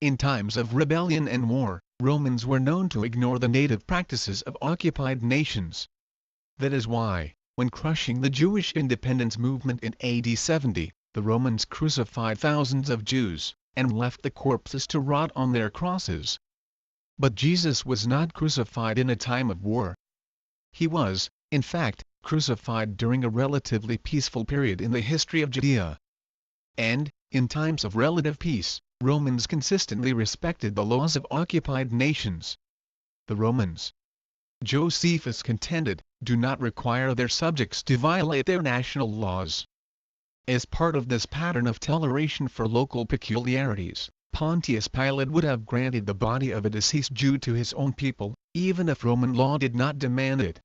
In times of rebellion and war, Romans were known to ignore the native practices of occupied nations. That is why, when crushing the Jewish independence movement in AD 70, the Romans crucified thousands of Jews, and left the corpses to rot on their crosses. But Jesus was not crucified in a time of war. He was, in fact, crucified during a relatively peaceful period in the history of Judea. And, in times of relative peace, Romans consistently respected the laws of occupied nations. The Romans, Josephus contended, do not require their subjects to violate their national laws. As part of this pattern of toleration for local peculiarities, Pontius Pilate would have granted the body of a deceased Jew to his own people, even if Roman law did not demand it.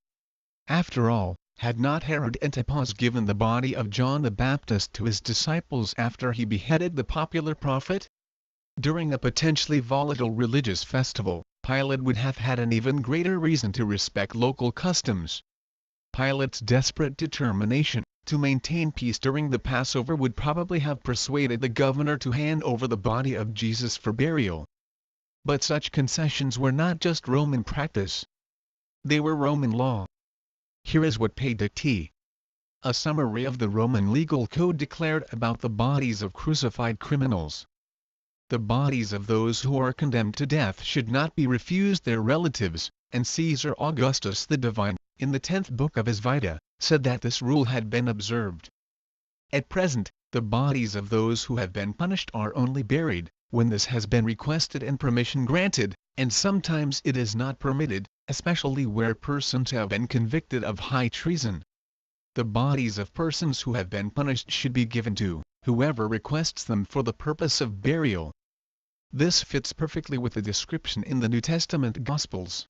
After all, had not Herod Antipas given the body of John the Baptist to his disciples after he beheaded the popular prophet? During a potentially volatile religious festival, Pilate would have had an even greater reason to respect local customs. Pilate's desperate determination to maintain peace during the Passover would probably have persuaded the governor to hand over the body of Jesus for burial. But such concessions were not just Roman practice. They were Roman law. Here is what Pei Dicti, a summary of the Roman legal code, declared about the bodies of crucified criminals. The bodies of those who are condemned to death should not be refused their relatives, and Caesar Augustus the Divine, in the 10th book of his Vita, said that this rule had been observed. At present, the bodies of those who have been punished are only buried, when this has been requested and permission granted, and sometimes it is not permitted, especially where persons have been convicted of high treason. The bodies of persons who have been punished should be given to whoever requests them for the purpose of burial. This fits perfectly with the description in the New Testament Gospels.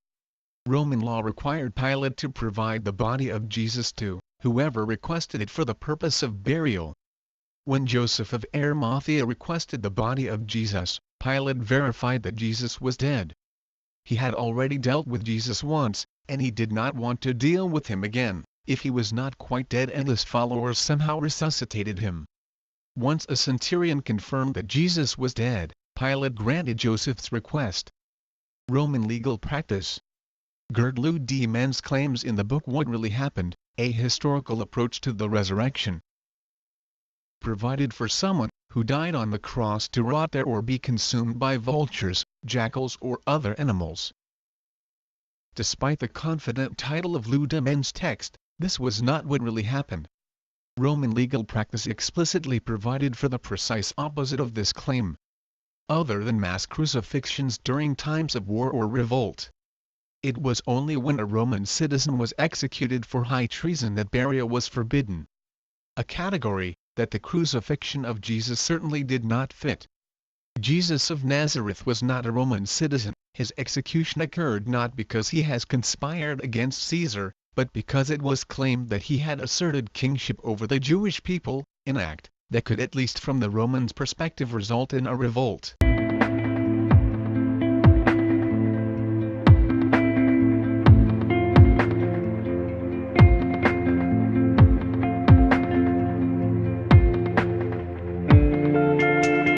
Roman law required Pilate to provide the body of Jesus to whoever requested it for the purpose of burial. When Joseph of Arimathea requested the body of Jesus, Pilate verified that Jesus was dead. He had already dealt with Jesus once, and he did not want to deal with him again, if he was not quite dead and his followers somehow resuscitated him. Once a centurion confirmed that Jesus was dead, Pilate granted Joseph's request. Roman legal practice. Gerd D. Men's claims in the book What Really Happened, A Historical Approach to the Resurrection, provided for someone who died on the cross to rot there or be consumed by vultures, jackals or other animals. Despite the confident title of Lou de Men's text, this was not what really happened. Roman legal practice explicitly provided for the precise opposite of this claim. Other than mass crucifixions during times of war or revolt, it was only when a Roman citizen was executed for high treason that burial was forbidden. A category that the crucifixion of Jesus certainly did not fit. Jesus of Nazareth was not a Roman citizen. His execution occurred not because he has conspired against Caesar, but because it was claimed that he had asserted kingship over the Jewish people, an act that could, at least from the Romans' perspective, result in a revolt.